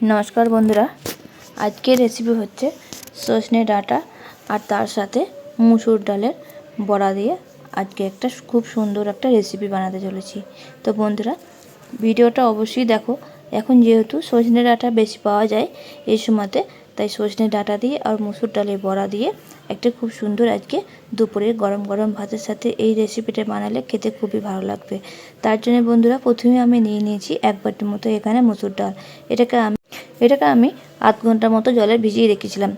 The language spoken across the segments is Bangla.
नमस्कार बंधुरा आज के रेसिपि होच्छे सजने डाटा और तार साथे मुसुर डालेर बड़ा दिए आज के एक खूब सुंदर एक रेसिपि बनाते चलेছি। तो बंधुरा भिडियोटा अवश्य देखो। এখন যেহেতু সজনে ডাঁটা বেশি পাওয়া যায় এই সময়তে, তাই সজনে ডাঁটা দিয়ে আর মুসুর ডালের বড়া দিয়ে একটা খুব সুন্দর আজকে দুপুরে গরম গরম ভাতের সাথে এই রেসিপিটা বানালে খেতে খুবই ভালো লাগবে। তার জন্য বন্ধুরা প্রথমে আমি নিয়ে নিয়েছি এক বাটির মতো এখানে মুসুর ডাল। এটাকে আমি আধ ঘন্টার মতো জলে ভিজিয়ে রেখেছিলাম।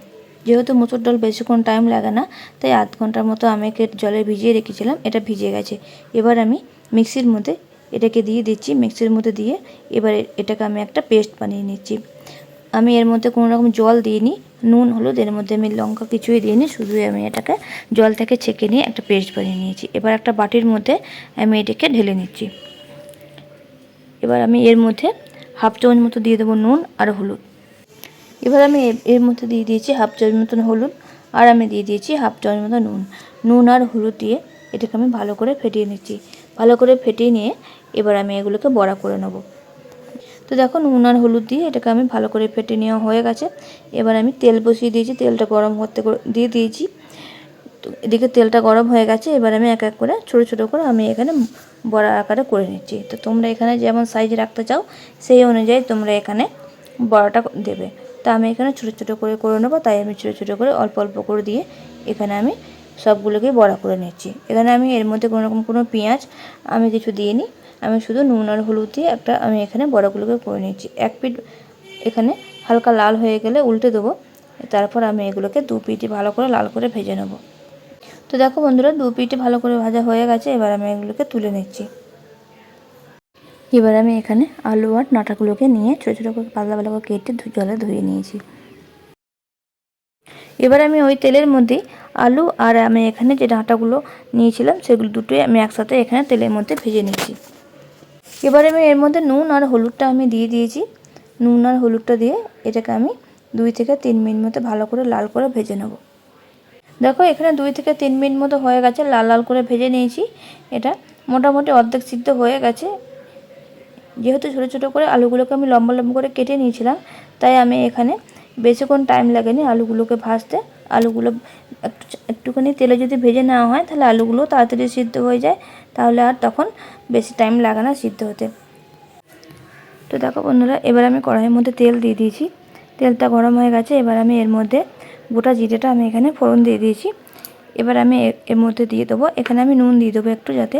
যেহেতু মুসুর ডাল বেশিক্ষণ টাইম লাগে না, তাই আধ ঘন্টার মতো আমি জলে ভিজিয়ে রেখেছিলাম। এটা ভিজে গেছে। এবার আমি মিক্সির মধ্যে এটাকে দিয়ে দিচ্ছি। মিক্সির মধ্যে দিয়ে এবার এটাকে আমি একটা পেস্ট বানিয়ে নিচ্ছি। আমি এর মধ্যে কোনো রকম জল দিইনি, নুন হলুদ এর মধ্যে আমি লঙ্কা কিছুই দিইনি, শুধু আমি এটাকে জল থেকে ছেঁকে নিয়ে একটা পেস্ট বানিয়ে নিয়েছি। এবার একটা বাটির মধ্যে আমি এটাকে ঢেলে নিচ্ছি। এবার আমি এর মধ্যে হাফ চামচ মতো দিয়ে দেবো নুন আর হলুদ। এবার আমি এর মধ্যে দিয়ে দিয়েছি হাফ চামচ মতন হলুদ আর আমি দিয়ে দিয়েছি হাফ চামচ মতো নুন আর হলুদ দিয়ে এটাকে আমি ভালো করে ফেটিয়ে নিচ্ছি। ভালো করে ফেটিয়ে নিয়ে এবার আমি এগুলোকে বড়া করে নেব। তো দেখো নুন আর হলুদ দিয়ে এটাকে আমি ভালো করে ফেটে নেওয়া হয়ে গেছে। এবার আমি তেল বসিয়ে দিয়েছি, তেলটা গরম করতে দিয়ে দিয়েছি। তো এদিকে তেলটা গরম হয়ে গেছে। এবার আমি এক এক করে ছোটো ছোটো করে আমি এখানে বড়া আকারে করে নিচ্ছি। তো তোমরা এখানে যেমন সাইজ রাখতে চাও সেই অনুযায়ী তোমরা এখানে বড়াটা দেবে। তো আমি এখানে ছোটো ছোটো করে নেবো, তাই আমি ছোটো ছোটো করে অল্প অল্প করে দিয়ে এখানে আমি সবগুলোকেই বড়া করে নিচ্ছি। এখানে আমি এর মধ্যে কোনো পেঁয়াজ আমি কিছু দিইনি, আমি শুধু নুন আর হলুদ দিয়ে আমি এখানে বড়াগুলোকে করে নিচ্ছি। এক পিঠ এখানে হালকা লাল হয়ে গেলে উল্টে দেবো। তারপর আমি এগুলোকে দু পিঠে ভালো করে লাল করে ভেজে নেব। তো দেখো বন্ধুরা দু পিঠে ভালো করে ভাজা হয়ে গেছে। এবার আমি এগুলোকে তুলে নিচ্ছি। এবার আমি এখানে আলু আর ডাঁটাগুলোকে নিয়ে ছোটো ছোটো করে পাতলা পাতলা করে কেটে জলে ধুয়ে নিয়েছি। এবার আমি ওই তেলের মধ্যে আলু আর আমি এখানে যে ডাঁটাগুলো নিয়েছিলাম সেগুলো দুটোই আমি একসাথে এখানে তেলের মধ্যে ভেজে নিচ্ছি। এবার আমি এর মধ্যে নুন আর হলুদটা আমি দিয়ে দিয়েছি। নুন আর হলুদটা দিয়ে এটাকে আমি 2 থেকে 3 মিনিট মতো ভালো করে লাল করে ভেজে নেব। দেখো এখানে 2 থেকে 3 মিনিট মতো হয়ে গেছে, লাল লাল করে ভেজে নিয়েছি। এটা মোটামুটি অর্ধেক সিদ্ধ হয়ে গেছে। যেহেতু ছোটো ছোটো করে আলুগুলোকে আমি লম্বা লম্বা করে কেটে নিয়েছিলাম, তাই আমি এখানে বেশিক্ষণ টাইম লাগেনি আলুগুলোকে ভাজতে। আলুগুলো একটুখানি তেলে যদি ভেজে নেওয়া হয় তাহলে আলুগুলো তাড়াতাড়ি সিদ্ধ হয়ে যায়, তাহলে আর তখন বেশি টাইম লাগে না সিদ্ধ হতে। তো দেখো বন্ধুরা এবার আমি কড়াইয়ের মধ্যে তেল দিয়ে দিয়েছি। তেলটা গরম হয়ে গেছে। এবার আমি এর মধ্যে গোটা জিরেটা আমি এখানে ফোড়ন দিয়ে দিয়েছি। এবার আমি এর মধ্যে দিয়ে দেবো, এখানে আমি নুন দিয়ে দেবো একটু, যাতে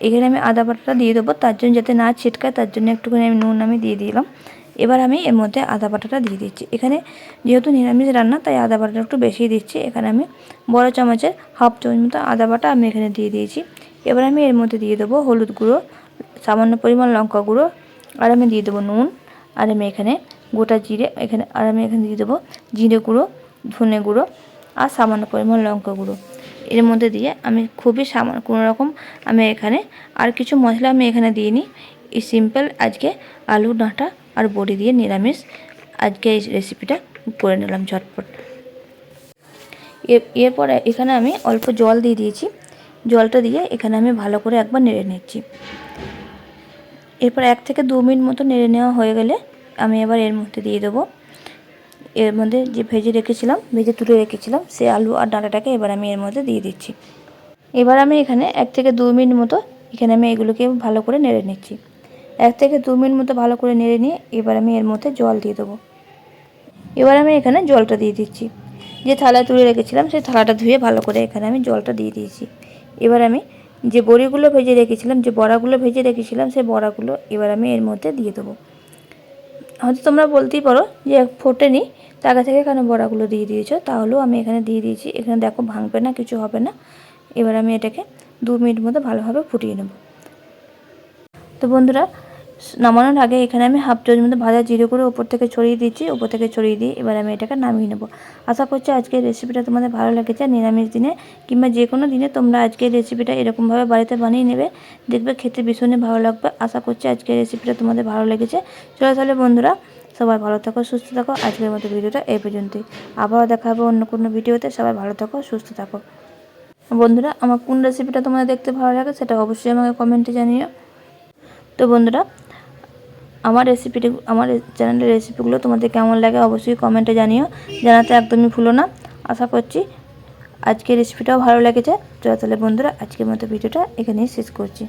এখানে আমি আদা বাটাটা দিয়ে দেবো তার জন্য যাতে না ছিটকায়, তার জন্য একটুখানি আমি নুন আমি দিয়ে দিলাম। এবার আমি এর মধ্যে আদা বাটাটা দিয়ে দিচ্ছি। এখানে যেহেতু নিরামিষ রান্না তাই আদা বাটাটা একটু বেশি দিচ্ছি। এখানে আমি বড় চামচের হাফ চামচ মতো আদা বাটা আমি এখানে দিয়ে দিয়েছি। এবার আমি এর মধ্যে দিয়ে দেবো হলুদ গুঁড়ো, সামান্য পরিমাণ লঙ্কা গুঁড়ো, আর আমি দিয়ে দেবো নুন, আর আমি এখানে গোটা জিরে আর আমি এখানে দিয়ে দেবো জিরে গুঁড়ো, ধনে গুঁড়ো আর সামান্য পরিমাণ লঙ্কা গুঁড়ো। এর মধ্যে দিয়ে আমি খুবই সামান্য কোনো রকম আমি এখানে আর কিছু মশলা আমি এখানে দিইনি। এই সিম্পল আজকে আলু ডাঁটা আর বড়ি দিয়ে নিরামিষ আজকে এই রেসিপিটা করে নিলাম ঝটপট। এরপরে এখানে আমি অল্প জল দিয়ে দিয়েছি। জলটা দিয়ে এখানে আমি ভালো করে একবার নেড়ে নিচ্ছি। এরপর 1 থেকে 2 মিনিট মতো নেড়ে নেওয়া হয়ে গেলে আমি এবার এর মধ্যে দিয়ে দেবো, এর মধ্যে যে ভেজে তুলে রেখেছিলাম সেই আলু আর ডাঁটাটাকে এবার আমি এর মধ্যে দিয়ে দিচ্ছি। এবার আমি এখানে 1 থেকে 2 মিনিট মতো এখানে আমি এগুলোকে ভালো করে নেড়ে নিচ্ছি। 1 থেকে 2 মিনিট মতো ভালো করে নেড়ে নিয়ে এবার আমি এর মধ্যে জল দিয়ে দেবো। এবার আমি এখানে জলটা দিয়ে দিচ্ছি। যে থালায় তুলে রেখেছিলাম সেই থালাটা ধুয়ে ভালো করে এখানে আমি জলটা দিয়ে দিয়েছি। এবার আমি যে বড়াগুলো ভেজে রেখেছিলাম সেই বড়াগুলো এবার আমি এর মধ্যে দিয়ে দেবো। হয়তো তোমরা বলতেই পারো যে ফোটেনি, আগে থেকে কেন বড়াগুলো দিয়ে দিয়েছো, তাহলেও আমি এখানে দিয়ে দিয়েছি। এখানে দেখো ভাঙবে না, কিছু হবে না। এবার আমি এটাকে 2 মিনিট মতো ভালোভাবে ফুটিয়ে নেব। তো বন্ধুরা নামানোর আগে এখানে আমি হাফ চামচ মতো ভাজা জিরে করে উপর থেকে ছড়িয়ে দিচ্ছি। উপর থেকে ছড়িয়ে দিয়ে এবার আমি এটাকে নামিয়ে নেব। আশা করছি আজকের রেসিপিটা তোমাদের ভালো লেগেছে। নিরামিষ দিনে কিংবা যে কোনো দিনে তোমরা আজকের রেসিপিটা এরকমভাবে বাড়িতে বানিয়ে নেবে, দেখবে খেতে ভীষণই ভালো লাগবে। আশা করছি আজকের রেসিপিটা তোমাদের ভালো লেগেছে। চলো তাহলে বন্ধুরা সবাই ভালো থাকো, সুস্থ থাকো। আজকের মতো ভিডিওটা এই পর্যন্তই। আবারও দেখা হবে অন্য কোনো ভিডিওতে। সবাই ভালো থাকো, সুস্থ থাকো। বন্ধুরা আমার কোন রেসিপিটা তোমাদের দেখতে ভালো লাগে সেটা অবশ্যই আমাকে কমেন্টে জানিও। তো বন্ধুরা আমার চ্যানেলের রেসিপিগুলো তোমাদের কেমন লাগে অবশ্যই কমেন্টে জানিও, জানাতে একদমই ভুলো না। আশা করছি আজকের রেসিপিটাও ভালো লেগেছে। চলো তাহলে বন্ধুরা, আজকের মতো ভিডিওটা এখানেই শেষ করছি।